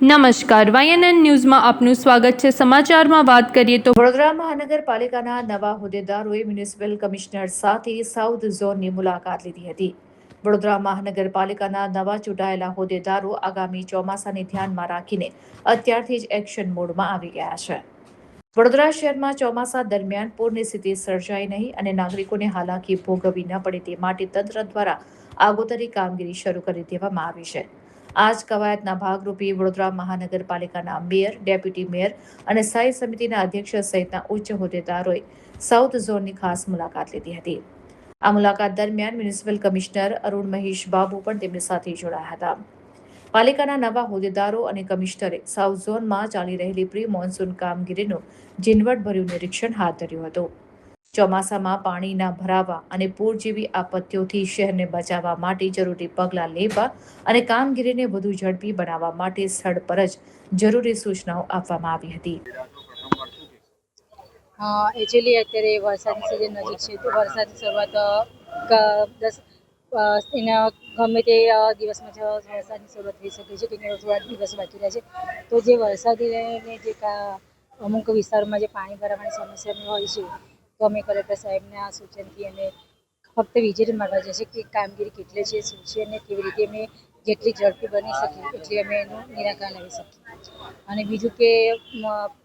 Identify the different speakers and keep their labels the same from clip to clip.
Speaker 1: નમસ્કાર, YNN ન્યૂઝમાં આપનું સ્વાગત છે. સમાચારમાં વાત કરીએ તો
Speaker 2: વડોદરા મહાનગરપાલિકાના નવા હોદ્દેદારોએ મ્યુનિસિપલ કમિશનર સાથે સાઉથ ઝોનની મુલાકાત લીધી હતી. વડોદરા મહાનગરપાલિકાના નવા ચૂંટાયેલા હોદ્દેદારો આગામી ચોમાસાને ધ્યાનમાં રાખીને અત્યારથી જ એક્શન મોડમાં આવી ગયા છે. વડોદરા શહેરમાં ચોમાસા દરમિયાન પૂરની સ્થિતિ સર્જાય નહીં અને નાગરિકોને હાલાકી ભોગવવી ન પડે તે માટે તંત્ર દ્વારા આગોતરી કામગીરી શરૂ કરી દેવામાં આવી છે. આ જ કવાયતના ભાગરૂપે વડોદરા મહાનગરપાલિકાના મેયર, ડેપ્યુટી મેયર અને સ્થાયી સમિતિના અધ્યક્ષ સહિતના ઉચ્ચ હોદ્દેદારોએ સાઉથ ઝોનની ખાસ મુલાકાત લીધી હતી. આ મુલાકાત દરમિયાન મ્યુનિસિપલ કમિશનર અરુણ મહેશ બાબુ પણ તેમની સાથે જોડાયા હતા. પાલિકાના નવા હોદ્દેદારો અને કમિશનરે સાઉથ ઝોનમાં ચાલી રહેલી પ્રી મોન્સૂન કામગીરીનું ઝીણવટભર્યું નિરીક્ષણ હાથ ધર્યું હતું. ચોમાસામાં પાણી ના ભરાવા અને પૂર જેવી આપત્તિઓથી શહેરને બચાવવા માટે જરૂરી પગલાં લેવા અને કામગીરીને વધુ ઝડપી બનાવવા માટે સ્થળ પર જ જરૂરી સૂચનાઓ આપવામાં આવી હતી.
Speaker 3: એકચ્યુઅલી અત્યારે વરસાદની સિઝન નજીક છે તો વરસાદની શરૂઆત એના ગમે તે દિવસમાં વરસાદની શરૂઆત થઈ શકે છે કે થોડા દિવસ બાકી રહે છે. તો જે વરસાદીને જે અમુક વિસ્તારોમાં જે પાણી ભરાવાની સમસ્યા હોય છે તો અમે કલેક્ટર સાહેબના સૂચનથી અમે ફક્ત વિઝિટ મારવા જશે કે કામગીરી કેટલી છે, શું છે અને કેવી રીતે અમે જેટલી ઝડપી બની શકીએ એટલી અમે એનું નિરાકરણ લાવી શકીએ. અને બીજું કે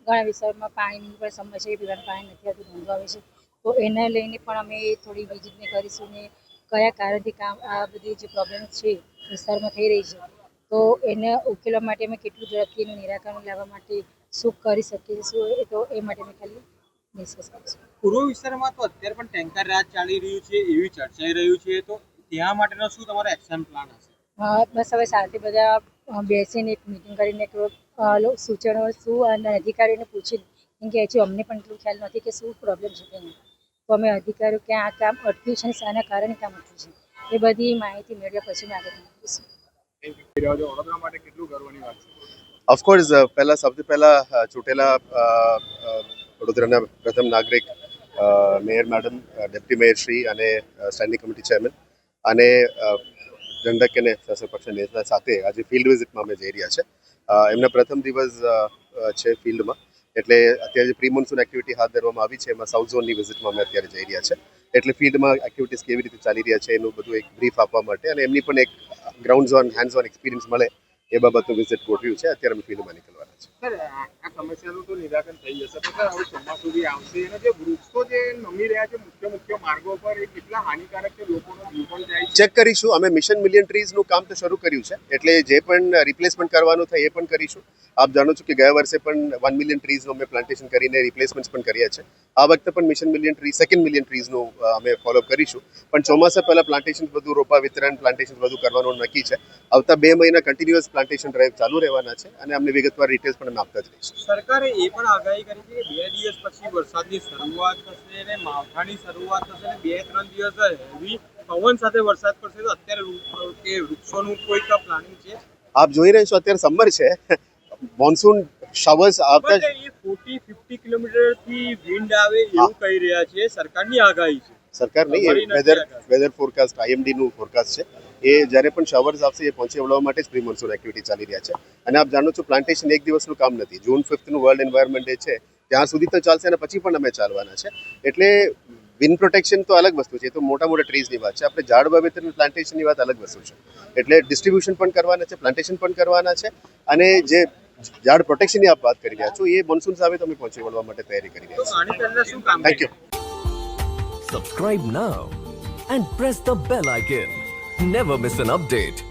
Speaker 3: ઘણા વિસ્તારોમાં પાણીની પણ સમસ્યા છે, પીવાનું પાણી નથી આવતું, ધંધો આવે છે. તો એને લઈને પણ અમે થોડી વિઝિટને કરીશું ને કયા કારણથી આ બધી જે પ્રોબ્લેમ છે વિસ્તારમાં થઈ રહી છે તો એને ઉકેલવા માટે અમે કેટલું ઝડપથી એનું નિરાકરણ લાવવા માટે શું કરી શકીએ શું તો એ માટે અમે ખાલી ડિસ્કસ કરીશું.
Speaker 4: પૂર્વ વિસ્તારમાં તો અત્યારે પણ ટેન્કર રાજ ચાલી રહ્યું છે એવી ચર્ચાઈ રહ્યું છે, તો ત્યાં માટેનો શું તમારો એક્શન પ્લાન હશે?
Speaker 3: બસ હવે સાથે બધા બેસીને એક મિટિંગ કરીને સૂચનો શું અને અધિકારીઓને પૂછી, કેમ કે હજુ અમને પણ એટલું ખ્યાલ નથી કે શું પ્રોબ્લેમ છે કે નહીં. તો અમે અધિકારીઓ ક્યાં આ કામ અટક્યું છે અને શાના કારણે કામ અટક્યું છે એ બધી માહિતી મેળવ્યા પછી અમે આગળ વધીશું.
Speaker 4: વડોદરા માટે કેટલું ગર્વની વાત છે?
Speaker 5: ઓફકોર્સ સૌથી પહેલા ચૂંટેલા વડોદરાના પ્રથમ નાગરિક mayor madam, deputy mayor Shri અને સ્ટેન્ડિંગ કમિટી ચેરમેન અને દંડક અને શાસક પક્ષના નેતા સાથે આજે ફિલ્ડ વિઝિટમાં અમે જઈ રહ્યા છે. એમના પ્રથમ દિવસ છે ફિલ્ડમાં, એટલે અત્યારે જે પ્રી મોન્સૂન એક્ટિવિટી હાથ ધરવામાં આવી છે એમાં સાઉથ ઝોનની વિઝિટમાં અમે અત્યારે જઈ રહ્યા છે. એટલે ફિલ્ડમાં એક્ટિવિટીઝ કેવી રીતે ચાલી રહ્યા છે એનું બધું એક બ્રીફ આપવા માટે અને એમની પણ એક ground zone, hand zone experience મળે એ બાબતનું વિઝિટ ગોઠવ્યું છે. અત્યારે અમે ફિલ્ડમાં નીકળવાના છે.
Speaker 4: સર, આ સમસ્યાનું તો નિરાકરણ થઈ જશે, પણ હવે ચોમાસું બી આવશે અને જે વૃક્ષો જે નમી રહ્યા છે મુખ્ય માર્ગો પર એ કેટલા હાનિકારક છે, લોકોનો જીવ પણ જાય છે.
Speaker 5: ચેક કરીશું. અમે મિશન મિલિયન ટ્રીઝનું કામ તો શરૂ કર્યું છે, એટલે જે પણ રિપ્લેસમેન્ટ કરવાનું થાય એ પણ કરીશું. આપ જાણો છો કે ગયા વર્ષે પણ 1 મિલિયન ટ્રીઝનું અમે પ્લાન્ટેશન કરીને રિપ્લેસમેન્ટ પણ કર્યા છે. આ વખતે પણ mission million tree, second million ટ્રીઝનું અમે ફોલોઅપ કરીશું. પણ ચોમાસા પહેલા પ્લાન્ટેશન બધું રોપા વિતરણ પ્લાન્ટેશન બધું કરવાનું નક્કી છે. આવતા 2 મહિના કન્ટિન્યુઅસ પ્લાન્ટેશન ડ્રાઈવ ચાલુ રહેવાના છે અને અમને વિગતવાર ડિટેલ્સ પણ અમે આપતા જ રહીશું.
Speaker 4: સરકારે એ પણ આગાહી કરી છે કે 2 દિવસ પછી વરસાદની શરૂઆત થશે અને માવઠાની શરૂઆત થશે અને 2-3 દિવસ હેવી પવન સાથે વરસાદ પડશે. તો અત્યારે કે વૃક્ષોનું કોઈક પ્લાનિંગ છે?
Speaker 5: આપ જોઈ રહ્યા છો અત્યારે સમર છે, મોન્સૂન શાવર્સ આવતા
Speaker 4: 40-50 કિલોમીટરથી વિન્ડ આવે એવું કહી રહ્યા છે, સરકારની આગાહી છે.
Speaker 5: સરકાર નહીં, વેધર ફોરકાસ્ટ, IMDનું ફોરકાસ્ટ છે. એ જ્યારે પણ શાવર્સ આવશે એ પહોંચી વળવા માટે જ પ્રી મોન્સૂન એક્ટિવિટી ચાલી રહ્યા છે. અને આપ જાણો છો પ્લાન્ટેશન એક દિવસનું કામ નથી. જૂન 5નું વર્લ્ડ એન્વાયરમેન્ટ ડે છે, ત્યાં સુધી તો ચાલશે અને પછી પણ અમે ચાલવાના છે. એટલે વિન્ડ પ્રોટેક્શન તો અલગ વસ્તુ છે, એ તો મોટા ટ્રીઝની વાત છે. આપણે ઝાડ વાવેતર પ્લાન્ટેશનની વાત અલગ વસ્તુ છે. એટલે ડિસ્ટ્રીબ્યુશન પણ કરવાના છે, પ્લાન્ટેશન પણ કરવાના છે અને જે ઝાડ પ્રોટેક્શનની આપ વાત કરી રહ્યા છો એ મોન્સૂન સામે તમે પહોંચી વળવા માટે તૈયારી કરી રહ્યા છો. Thank you.
Speaker 6: Subscribe now and press the bell icon. Never miss an update.